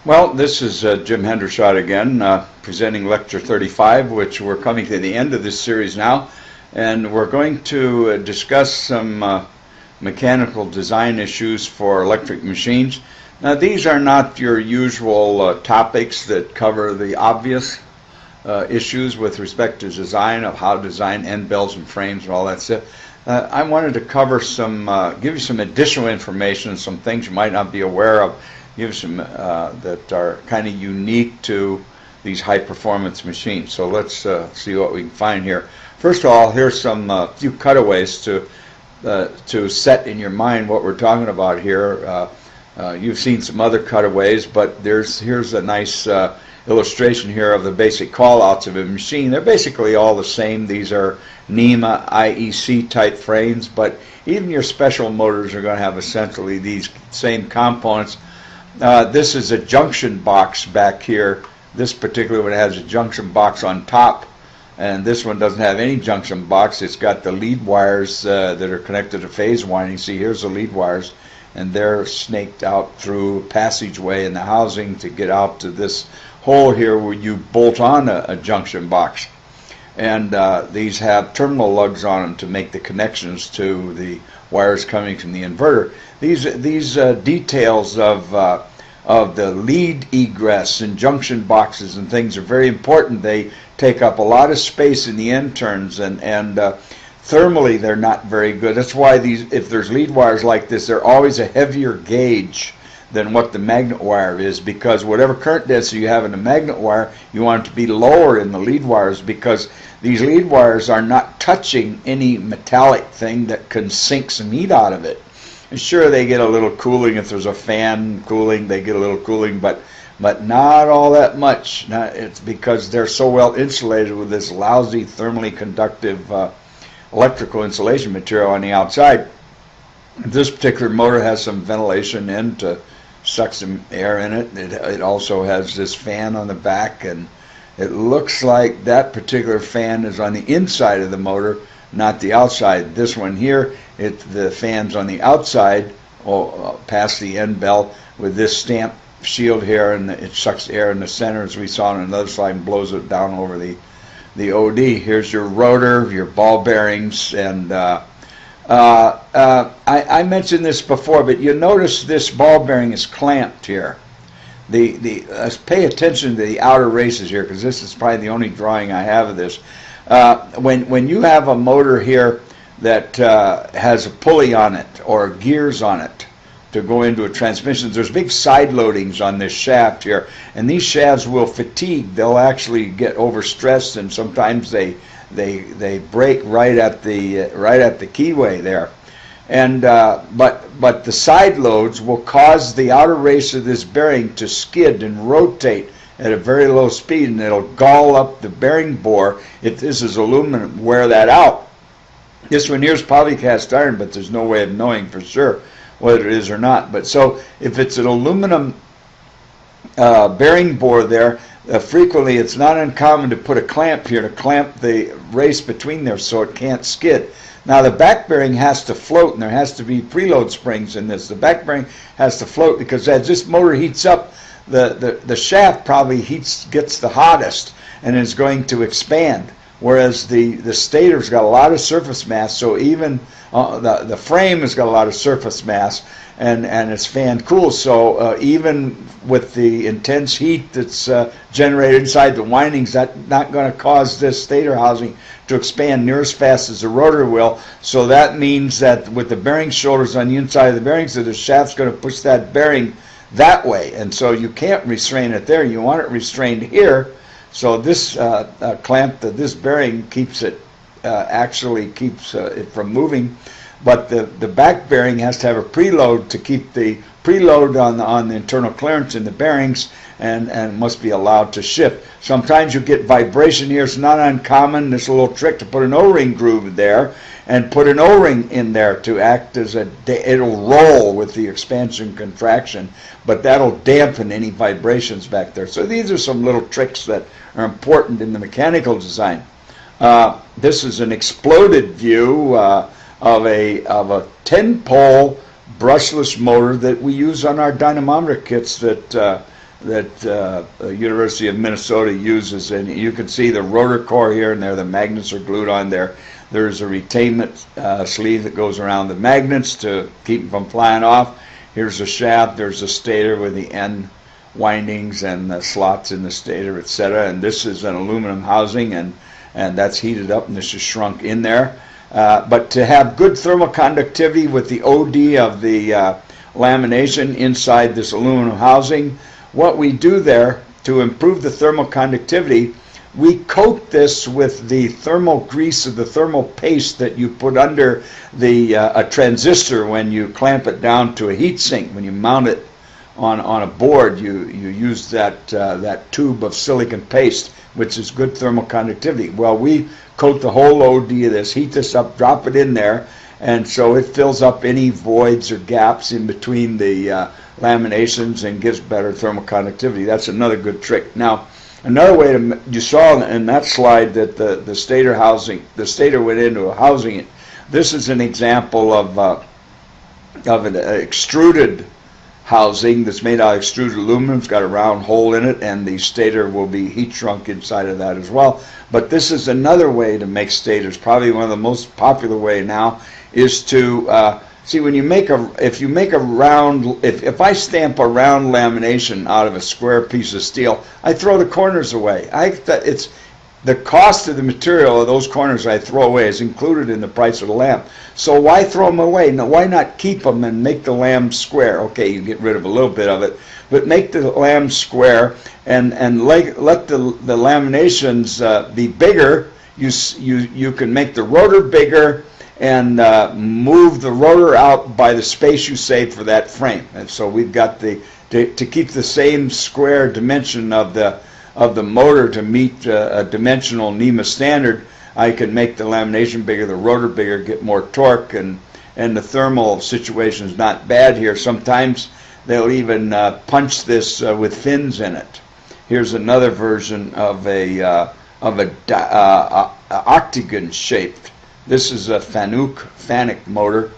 Well, this is Jim Hendershot again, presenting Lecture 35, which we're coming to the end of this series now, and we're going to discuss some mechanical design issues for electric machines. Now, these are not your usual topics that cover the obvious issues with respect to design, of how to design end bells and frames and all that stuff. I wanted to cover some, give you some additional information, some things you might not be aware of, give some that are kind of unique to these high-performance machines. So let's see what we can find here. First of all, here's some few cutaways to set in your mind what we're talking about here. You've seen some other cutaways, but here's a nice illustration here of the basic callouts of a machine. They're basically all the same. These are NEMA IEC type frames, but even your special motors are going to have essentially these same components. This is a junction box back here. This particular one has a junction box on top, and this one doesn't have any junction box. It's got the lead wires that are connected to phase winding. See, here's the lead wires, and they're snaked out through a passageway in the housing to get out to this hole here where you bolt on a junction box. And these have terminal lugs on them to make the connections to the wires coming from the inverter. These details of the lead egress and junction boxes and things are very important. They take up a lot of space in the end turns, and thermally they're not very good. That's why if there's lead wires like this, they're always a heavier gauge than what the magnet wire is, because whatever current density you have in the magnet wire, you want it to be lower in the lead wires, because these lead wires are not touching any metallic thing that can sink some heat out of it. And sure, they get a little cooling if there's a fan cooling, they get a little cooling, but not all that much. It's because they're so well insulated with this lousy thermally conductive electrical insulation material on the outside. This particular motor has some ventilation in to suck some air in it. It also has this fan on the back, and it looks like that particular fan is on the inside of the motor, not the outside. This one here, the fan's on the outside, past the end bell, with this stamp shield here, and it sucks air in the center, as we saw on another slide, and blows it down over the OD. Here's your rotor, your ball bearings, and I mentioned this before, but you notice this ball bearing is clamped here. Pay attention to the outer races here, because this is probably the only drawing I have of this. When you have a motor here that has a pulley on it or gears on it to go into a transmission, there's big side loadings on this shaft here, and these shafts will fatigue. They'll actually get overstressed, and sometimes they break right at the keyway there, and but the side loads will cause the outer race of this bearing to skid and rotate at a very low speed, and it'll gall up the bearing bore. If this is aluminum, wear that out. This one here is probably cast iron, but there's no way of knowing for sure whether it is or not. But so if it's an aluminum bearing bore there, frequently it's not uncommon to put a clamp here to clamp the race between there so it can't skid. Now the back bearing has to float, and there has to be preload springs in this. The back bearing has to float because as this motor heats up, the shaft probably gets the hottest and is going to expand, whereas the stator's got a lot of surface mass, so even the frame has got a lot of surface mass, and it's fan cool, so even with the intense heat that's generated inside the windings, that's not going to cause this stator housing to expand near as fast as the rotor will. So that means that with the bearing shoulders on the inside of the bearings, the shaft's going to push that bearing that way, and so you can't restrain it there. You want it restrained here. So this clamp, this bearing keeps it, actually keeps it from moving, but the back bearing has to have a preload to keep the preload on the internal clearance in the bearings, and must be allowed to shift. Sometimes you get vibration here. It's not uncommon. There's a little trick to put an O-ring groove there and put an O-ring in there to act as it'll roll with the expansion contraction, but that'll dampen any vibrations back there. So these are some little tricks that are important in the mechanical design. This is an exploded view of a 10-pole brushless motor that we use on our dynamometer kits that that University of Minnesota uses, and you can see the rotor core here and there. The magnets are glued on there. There's a retainment sleeve that goes around the magnets to keep them from flying off. Here's a shaft. There's a stator with the end windings and the slots in the stator, etc. And this is an aluminum housing, and that's heated up, and this is shrunk in there. But to have good thermal conductivity with the OD of the lamination inside this aluminum housing, what we do there to improve the thermal conductivity, we coat this with the thermal grease of the thermal paste that you put under the a transistor when you clamp it down to a heat sink. When you mount it on a board, you use that tube of silicon paste, which is good thermal conductivity. Well, we coat the whole OD of this, heat this up, drop it in there, and so it fills up any voids or gaps in between the laminations and gives better thermal conductivity. That's another good trick. Now, another way to, you saw in that slide that the stator housing, the stator went into a housing. This is an example of an extruded housing that's made out of extruded aluminum. It's got a round hole in it, and the stator will be heat shrunk inside of that as well. But this is another way to make stators. Probably one of the most popular way now is to see, when you make if I stamp a round lamination out of a square piece of steel, I throw the corners away. It's the cost of the material of those corners I throw away is included in the price of the lamp. So why throw them away? Now, why not keep them and make the lamp square? Okay, you get rid of a little bit of it, but make the lamp square and let the laminations be bigger. You can make the rotor bigger and move the rotor out by the space you save for that frame. And so we've got to keep the same square dimension of the motor to meet a dimensional NEMA standard. I can make the lamination bigger, the rotor bigger, get more torque, and the thermal situation is not bad here. Sometimes they'll even punch this with fins in it. Here's another version of a octagon shaped. This is a Fanuc motor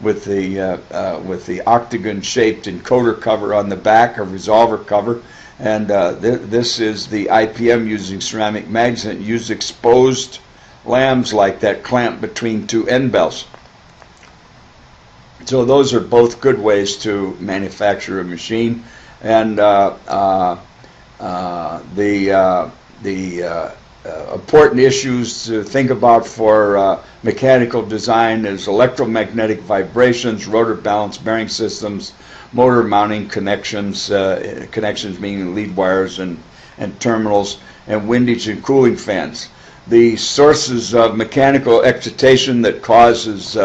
with the octagon shaped encoder cover on the back, a resolver cover. And this is the IPM using ceramic mags that use exposed lambs like that clamped between two end belts. So those are both good ways to manufacture a machine. And the important issues to think about for mechanical design is electromagnetic vibrations, rotor balance bearing systems, motor mounting connections, connections meaning lead wires and terminals, and windage and cooling fans. The sources of mechanical excitation that causes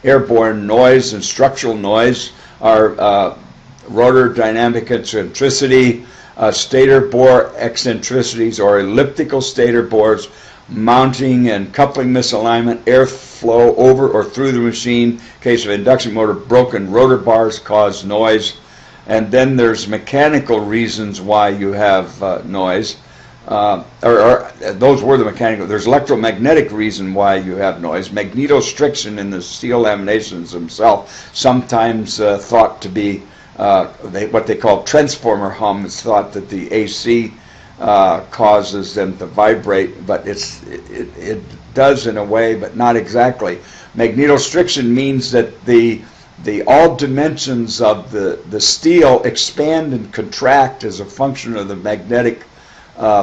airborne noise and structural noise are rotor dynamic eccentricity, stator bore eccentricities or elliptical stator bores, mounting and coupling misalignment, airflow over or through the machine. In case of induction motor, broken rotor bars cause noise. And then there's mechanical reasons why you have noise. Those were the mechanical. There's electromagnetic reason why you have noise. Magnetostriction in the steel laminations themselves, sometimes thought to be what they call transformer hum. It's thought that the AC causes them to vibrate, but it does in a way, but not exactly. Magnetostriction means that the all dimensions of the steel expand and contract as a function of the magnetic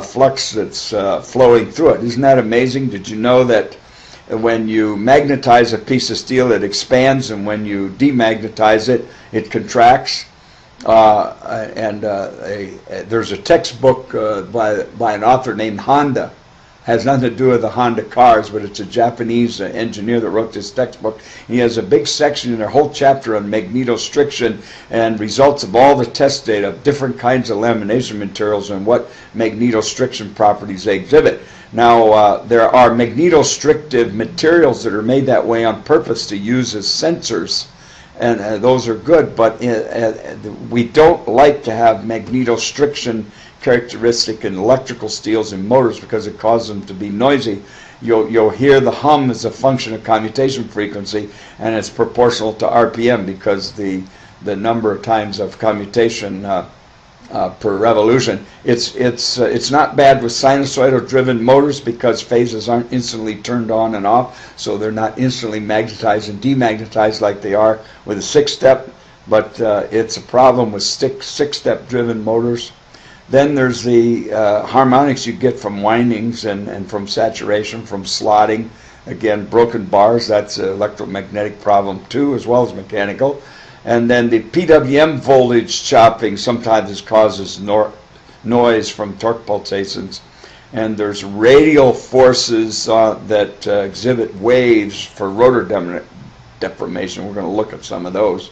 flux that's flowing through it. Isn't that amazing? Did you know that when you magnetize a piece of steel, it expands, and when you demagnetize it, it contracts? There's a textbook by an author named Honda. Has nothing to do with the Honda cars, but it's a Japanese engineer that wrote this textbook. He has a big section in a whole chapter on magnetostriction and results of all the test data of different kinds of lamination materials and what magnetostriction properties they exhibit. Now, there are magnetostrictive materials that are made that way on purpose to use as sensors, and those are good, but we don't like to have magnetostriction characteristic in electrical steels and motors because it causes them to be noisy. You'll hear the hum as a function of commutation frequency, and it's proportional to RPM because the number of times of commutation per revolution. It's not bad with sinusoidal-driven motors because phases aren't instantly turned on and off, so they're not instantly magnetized and demagnetized like they are with a six-step. But it's a problem with six-step driven motors. Then there's the harmonics you get from windings and from saturation, from slotting. Again, broken bars, that's an electromagnetic problem too, as well as mechanical. And then the PWM voltage chopping sometimes causes noise from torque pulsations. And there's radial forces that exhibit waves for rotor deformation. We're going to look at some of those.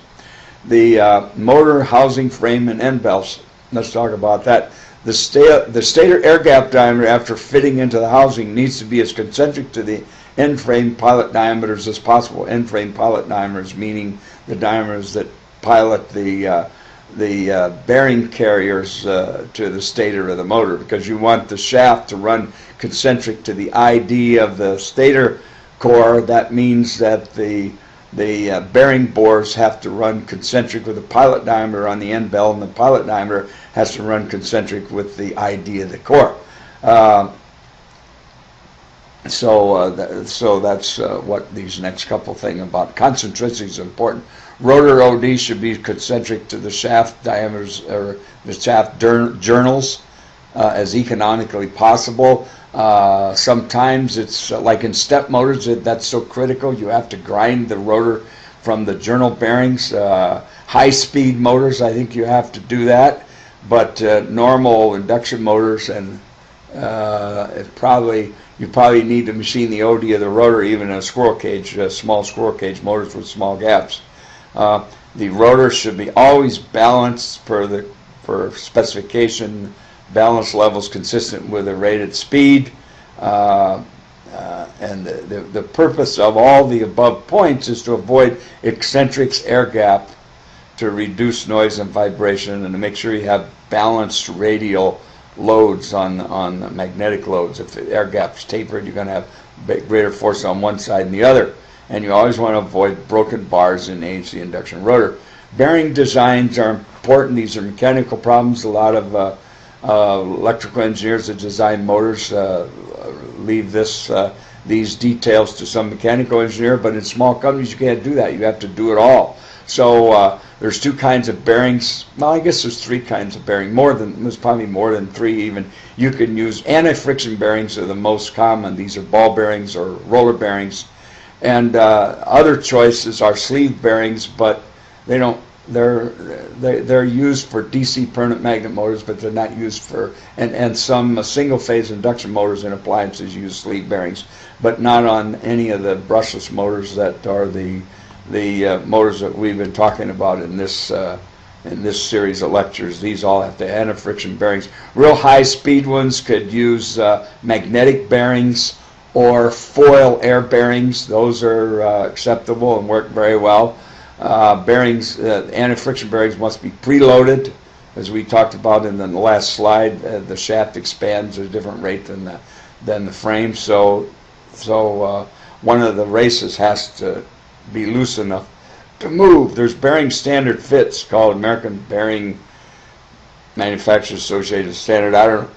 The motor, housing, frame, and end belts. Let's talk about that. The stator air gap diameter after fitting into the housing needs to be as concentric to the end frame pilot diameters as possible. End frame pilot diameters meaning the diameters that pilot the bearing carriers to the stator of the motor, because you want the shaft to run concentric to the ID of the stator core. That means that the bearing bores have to run concentric with the pilot diameter on the end bell, and the pilot diameter has to run concentric with the ID of the core. So that's what these next couple things about. Concentricity is important. Rotor OD should be concentric to the shaft diameters or the shaft journals as economically possible. Sometimes it's like in step motors, that's so critical. You have to grind the rotor from the journal bearings. High-speed motors, I think you have to do that. But normal induction motors and you probably need to machine the OD of the rotor, even in a squirrel cage, small squirrel cage motors with small gaps. The rotor should be always balanced for specification, balance levels consistent with a rated speed. And the purpose of all the above points is to avoid eccentrics air gap, to reduce noise and vibration, and to make sure you have balanced radial loads on the magnetic loads. If the air gap's tapered, you're going to have greater force on one side than the other. And you always want to avoid broken bars in the AC induction rotor. Bearing designs are important. These are mechanical problems. A lot of electrical engineers that design motors leave these details to some mechanical engineer, but in small companies you can't do that. You have to do it all. So there's two kinds of bearings. Well, I guess there's three kinds of bearing. There's probably more than three even. You can use anti-friction bearings, are the most common. These are ball bearings or roller bearings. And other choices are sleeve bearings, but they don't. They're used for DC permanent magnet motors, but they're not used for. And some single-phase induction motors and appliances use sleeve bearings, but not on any of the brushless motors that are the motors that we've been talking about in this series of lectures. These all have the anti-friction bearings. Real high-speed ones could use magnetic bearings or foil air bearings. Those are acceptable and work very well. Bearings, anti-friction bearings must be preloaded, as we talked about in the last slide. The shaft expands at a different rate than the frame, so one of the races has to be loose enough to move. There's bearing standard fits called American Bearing Manufacturers Association standard. I don't know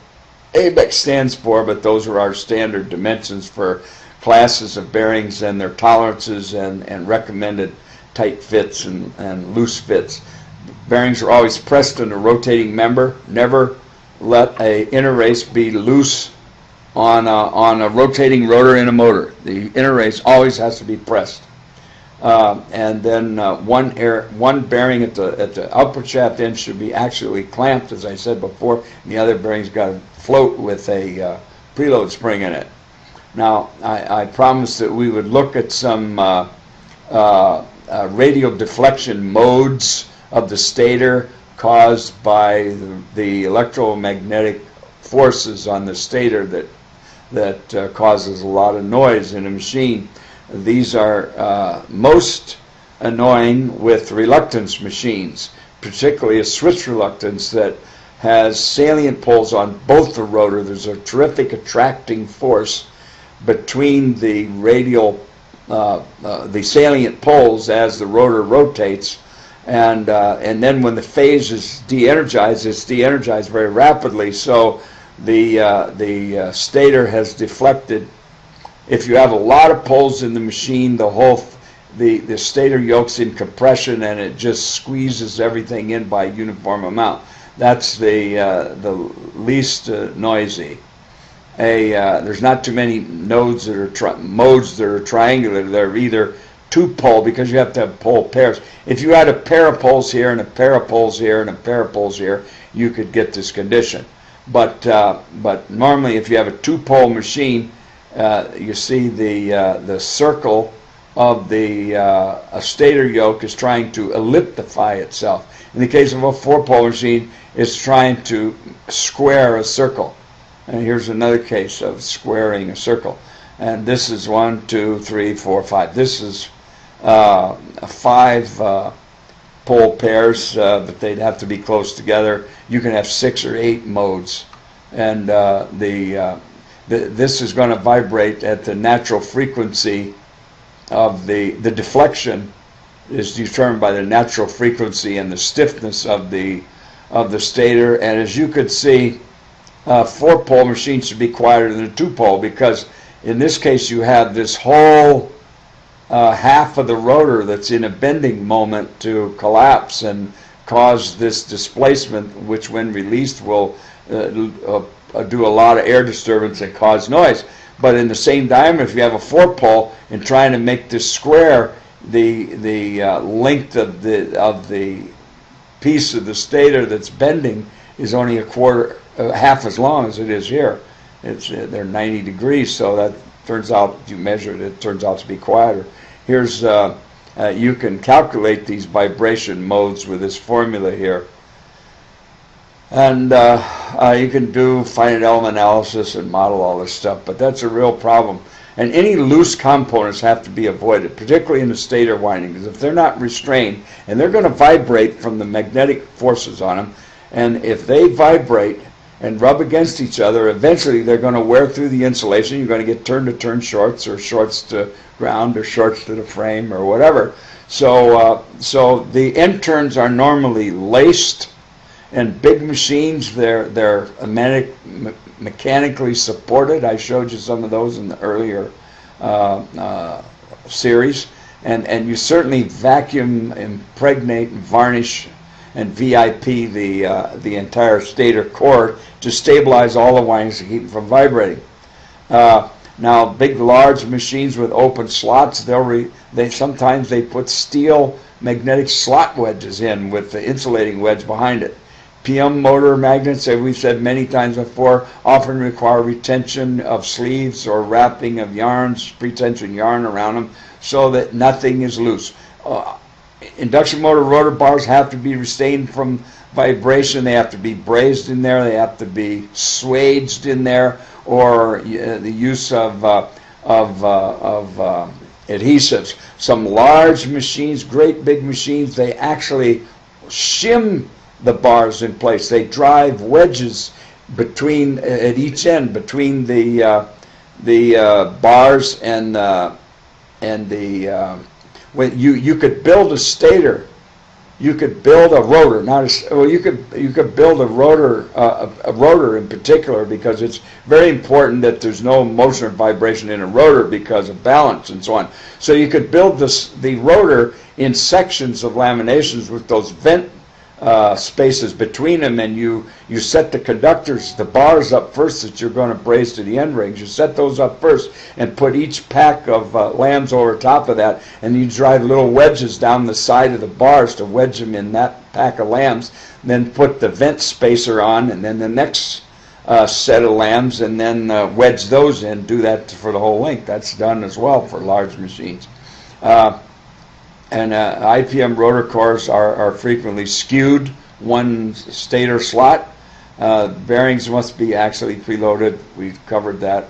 ABEX stands for, but those are our standard dimensions for classes of bearings and their tolerances and recommended tight fits and loose fits. Bearings are always pressed in a rotating member. Never let a inner race be loose on a rotating rotor in a motor. The inner race always has to be pressed. And then one bearing at the output shaft end should be actually clamped, as I said before, and the other bearing's got to float with a preload spring in it. Now, I promised that we would look at some radial deflection modes of the stator caused by the electromagnetic forces on the stator that causes a lot of noise in a machine. These are most annoying with reluctance machines, particularly a switch reluctance that has salient poles on both the rotor. There's a terrific attracting force between the salient poles as the rotor rotates, and then when the phase is de-energized, it's de-energized very rapidly. So the stator has deflected. If you have a lot of poles in the machine, the stator yoke's in compression, and it just squeezes everything in by a uniform amount. That's the least noisy. There's not too many modes that are triangular. They're either two pole, because you have to have pole pairs. If you had a pair of poles here and a pair of poles here and a pair of poles here, you could get this condition. But normally, if you have a two-pole machine, you see the circle of a stator yoke is trying to elliptify itself. In the case of a four-pole machine, it's trying to square a circle. And here's another case of squaring a circle. And this is 1, 2, 3, 4, 5. This is 5 pole pairs, but they'd have to be close together. You can have 6 or 8 modes. And this is going to vibrate at the natural frequency of the deflection is determined by the natural frequency and the stiffness of the stator. And as you could see, 4-pole machines should be quieter than a 2-pole, because in this case you have this whole half of the rotor that's in a bending moment to collapse and cause this displacement, which when released will do a lot of air disturbance and cause noise. But in the same diameter, if you have a 4-pole and trying to make this square, the length of the piece of the stator that's bending is only half as long as it is here. They're 90 degrees, so that turns out, if you measure it, it turns out to be quieter. Here's you can calculate these vibration modes with this formula here. And you can do finite element analysis and model all this stuff, but that's a real problem. And any loose components have to be avoided, particularly in the stator winding, because if they're not restrained, and they're going to vibrate from the magnetic forces on them, and if they vibrate and rub against each other, eventually they're going to wear through the insulation. You're going to get turn-to-turn shorts, or shorts to ground, or shorts to the frame, or whatever. So the end turns are normally laced. And big machines, they're mechanically supported. I showed you some of those in the earlier series. And you certainly vacuum, impregnate, and varnish, and VIP the entire stator core to stabilize all the windings to keep them from vibrating. Now, big, large machines with open slots, sometimes they put steel magnetic slot wedges in with the insulating wedge behind it. PM motor magnets, as we've said many times before, often require retention of sleeves or wrapping of yarns, pretension yarn around them, so that nothing is loose. Induction motor rotor bars have to be restrained from vibration. They have to be brazed in there. They have to be swaged in there, or the use of adhesives. Some large machines, great big machines, they actually shim the bars in place. They drive wedges at each end between the bars and when you could build a stator, you could build a rotor. You could build a rotor in particular, because it's very important that there's no motion or vibration in a rotor because of balance and so on. So you could build the rotor in sections of laminations with those vent spaces between them, and you set the conductors, the bars up first that you're going to braze to the end rings. You set those up first and put each pack of lambs over top of that, and you drive little wedges down the side of the bars to wedge them in that pack of lambs. Then put the vent spacer on, and then the next set of lambs, and then wedge those in. Do that for the whole length. That's done as well for large machines. And IPM rotor cores are frequently skewed, one stator slot. Bearings must be actually preloaded. We've covered that.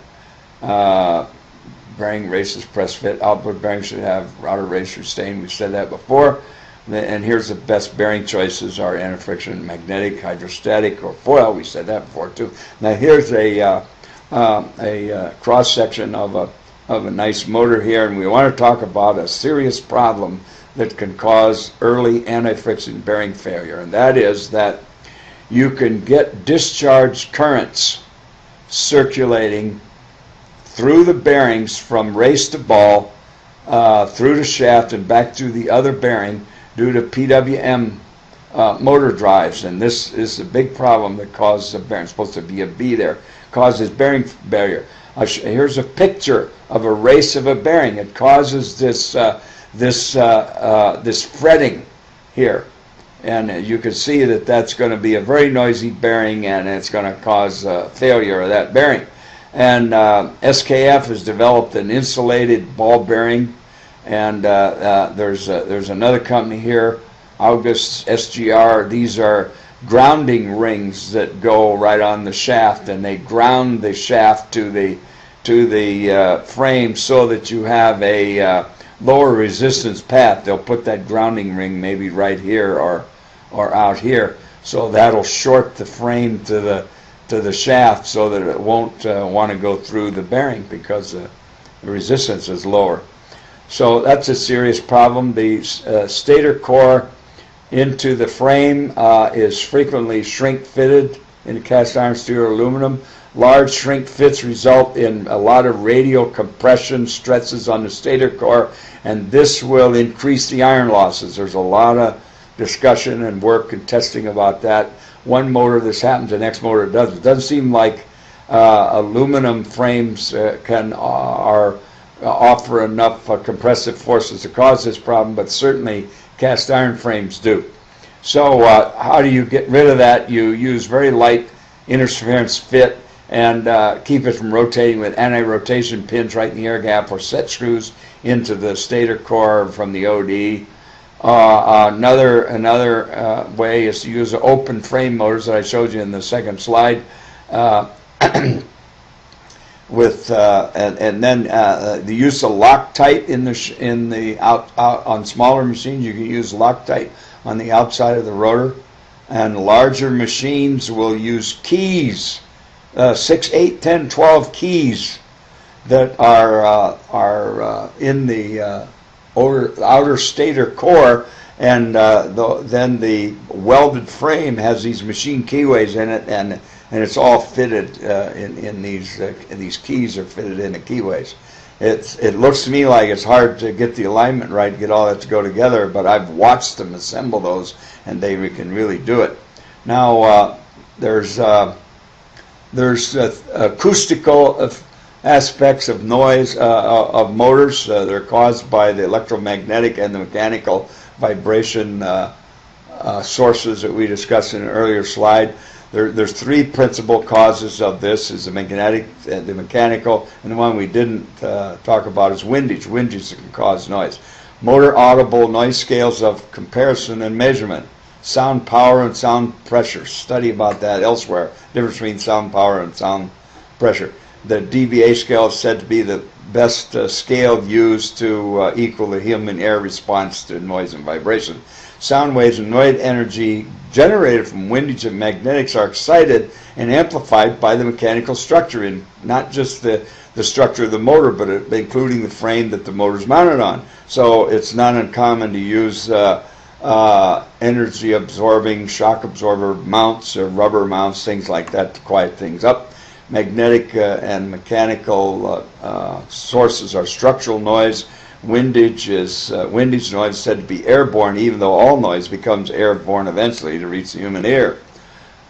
Bearing races press fit. Output bearings should have router race restrained. We've said that before. And here's the best bearing choices are anti-friction, magnetic, hydrostatic, or foil. We said that before too. Now here's a cross section of a nice motor here, and we want to talk about a serious problem that can cause early anti-friction bearing failure, and that is that you can get discharge currents circulating through the bearings from race to ball, through the shaft and back through the other bearing due to PWM motor drives. And this is a big problem that causes a bearing, it's supposed to be a B there, causes bearing failure. Here's a picture of a race of a bearing. It causes this fretting here. And you can see that that's going to be a very noisy bearing, and it's going to cause failure of that bearing. And SKF has developed an insulated ball bearing, and there's another company here, August SGR. These are grounding rings that go right on the shaft, and they ground the shaft to the frame so that you have a lower resistance path. They'll put that grounding ring maybe right here or out here, so that'll short the frame to the shaft so that it won't want to go through the bearing because the resistance is lower. So that's a serious problem. The stator core into the frame is frequently shrink fitted in cast iron, steel, or aluminum. Large shrink fits result in a lot of radial compression stresses on the stator core, and this will increase the iron losses. There's a lot of discussion and work and testing about that. One motor this happens, the next motor doesn't. It doesn't seem like aluminum frames offer enough compressive forces to cause this problem, but certainly cast iron frames do. So how do you get rid of that? You use very light interference fit and keep it from rotating with anti-rotation pins right in the air gap, or set screws into the stator core from the OD. Another way is to use the open frame motors that I showed you in the second slide. With and then the use of Loctite on smaller machines. You can use Loctite on the outside of the rotor, and larger machines will use keys, 6, 8, 10, 12 keys that are in the outer stator core, and then the welded frame has these machine keyways in it, and it's all fitted in these keys are fitted into keyways. It looks to me like it's hard to get the alignment right, get all that to go together, but I've watched them assemble those, and they can really do it. Now there's acoustical aspects of noise of motors. They're caused by the electromagnetic and the mechanical vibration sources that we discussed in an earlier slide. There's three principal causes of this: is the magnetic, the mechanical, and the one we didn't talk about is windage. Windage can cause noise. Motor audible noise scales of comparison and measurement. Sound power and sound pressure. Study about that elsewhere. Difference between sound power and sound pressure. The dBA scale is said to be the best scale used to equal the human air response to noise and vibration. Sound waves and noise energy generated from windage and magnetics are excited and amplified by the mechanical structure, in not just the structure of the motor, but including the frame that the motor is mounted on. So it's not uncommon to use energy absorbing shock absorber mounts or rubber mounts, things like that, to quiet things up. Magnetic and mechanical sources are structural noise. Windage noise is said to be airborne, even though all noise becomes airborne eventually to reach the human ear.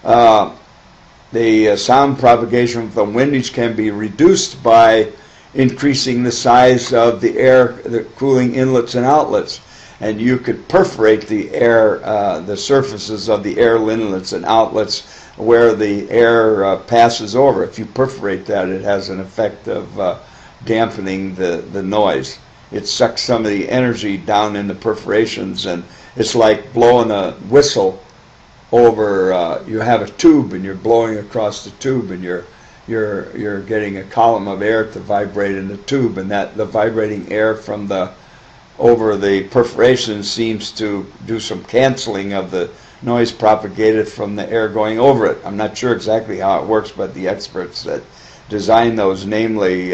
The sound propagation from windage can be reduced by increasing the size of the air, the cooling inlets and outlets. And you could perforate the air, the surfaces of the air inlets and outlets where the air passes over. If you perforate that, it has an effect of dampening the noise. It sucks some of the energy down in the perforations, and it's like blowing a whistle over. You have a tube, and you're blowing across the tube, and you're getting a column of air to vibrate in the tube, and that the vibrating air from over the perforation seems to do some canceling of the noise propagated from the air going over it. I'm not sure exactly how it works, but the experts that design those, namely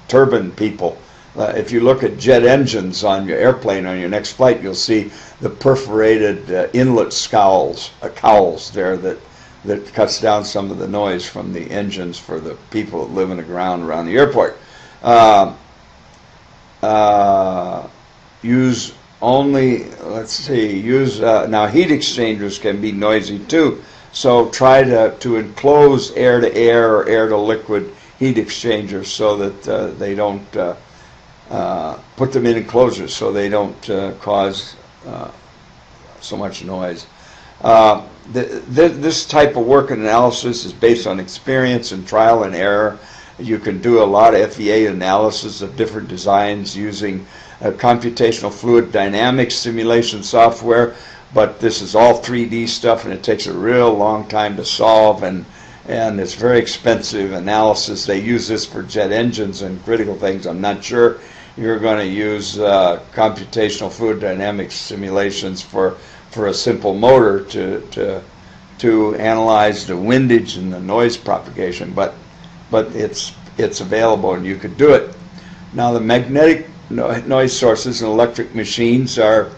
turbine people, If you look at jet engines on your airplane on your next flight, you'll see the perforated inlet cowls there that cuts down some of the noise from the engines for the people that live in the ground around the airport. Use only, now heat exchangers can be noisy too, so try to enclose air-to-air or air-to-liquid heat exchangers so that they don't put them in enclosures so they don't cause so much noise. This type of work and analysis is based on experience and trial and error. You can do a lot of FEA analysis of different designs using computational fluid dynamics simulation software, but this is all 3D stuff and it takes a real long time to solve, and it's very expensive analysis. They use this for jet engines and critical things. I'm not sure you're going to use computational fluid dynamics simulations for a simple motor to analyze the windage and the noise propagation, but it's available and you could do it. Now the magnetic noise sources in electric machines are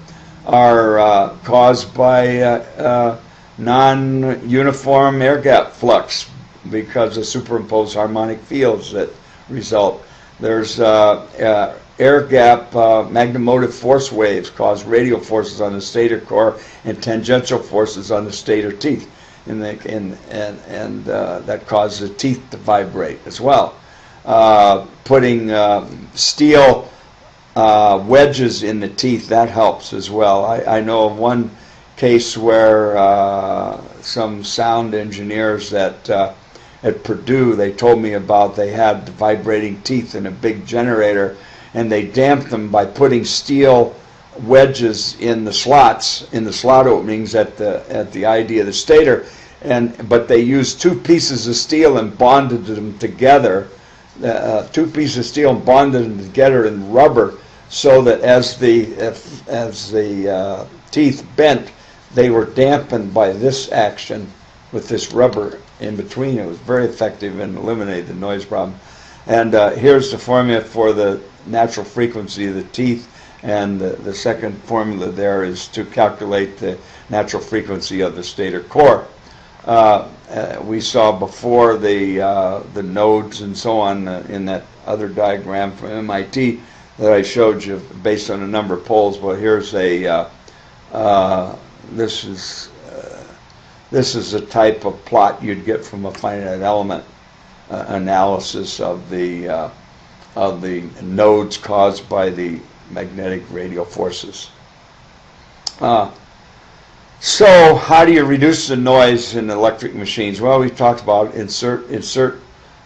caused by non-uniform air gap flux because of superimposed harmonic fields that result. There's air gap magnemotive force waves cause radial forces on the stator core and tangential forces on the stator teeth, and that causes the teeth to vibrate as well. Putting steel wedges in the teeth, that helps as well. I know of one case where some sound engineers at Purdue, they told me about, they had vibrating teeth in a big generator, and they damped them by putting steel wedges in the slots, in the slot openings at the ID of the stator, but they used two pieces of steel and bonded them together. Two pieces of steel and bonded them together in rubber, so that as the teeth bent, they were dampened by this action with this rubber in between. It was very effective and eliminated the noise problem. And here's the formula for the natural frequency of the teeth, and the second formula there is to calculate the natural frequency of the stator core. We saw before the nodes and so on in that other diagram from MIT that I showed you based on a number of poles. But here's a this is a type of plot you'd get from a finite element analysis of the nodes caused by the magnetic radial forces. So how do you reduce the noise in electric machines? Well, we've talked about insert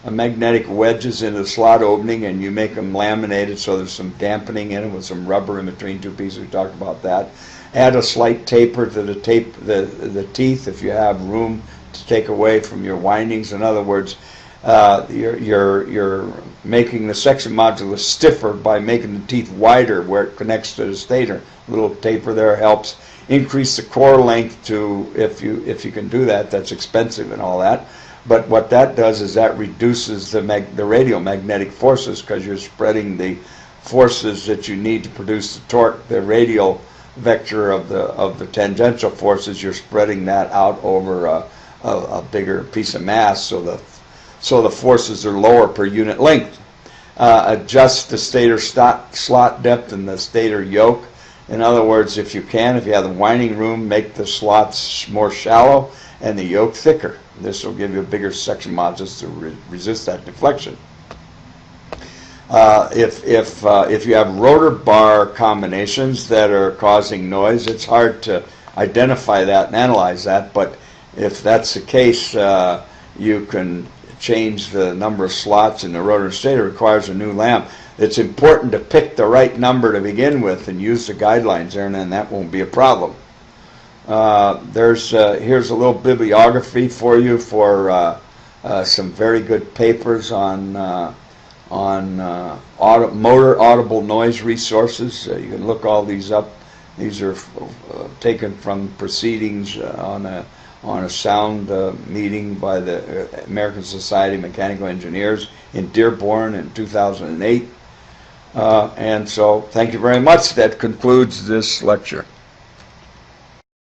magnetic wedges in the slot opening, and you make them laminated so there's some dampening in it with some rubber in between two pieces. We talked about that. Add a slight taper to the teeth if you have room to take away from your windings. In other words, you're making the section modulus stiffer by making the teeth wider where it connects to the stator. A little taper there helps. Increase the core length to, if you can do that, that's expensive and all that. But what that does is that reduces the radial magnetic forces, because you're spreading the forces that you need to produce the torque, the radial vector of the tangential forces. You're spreading that out over a bigger piece of mass, so the forces are lower per unit length. Adjust the stator slot depth and the stator yoke. In other words, if you have the winding room, make the slots more shallow and the yoke thicker. This will give you a bigger section modulus to resist that deflection. If you have rotor bar combinations that are causing noise, it's hard to identify that and analyze that, but if that's the case, you can change the number of slots in the rotor and stator. It requires a new lamp. It's important to pick the right number to begin with and use the guidelines there, and then that won't be a problem. Here's a little bibliography for you for some very good papers on motor audible noise resources. You can look all these up. These are taken from proceedings on a sound meeting by the American Society of Mechanical Engineers in Dearborn in 2008. And so thank you very much. That concludes this lecture.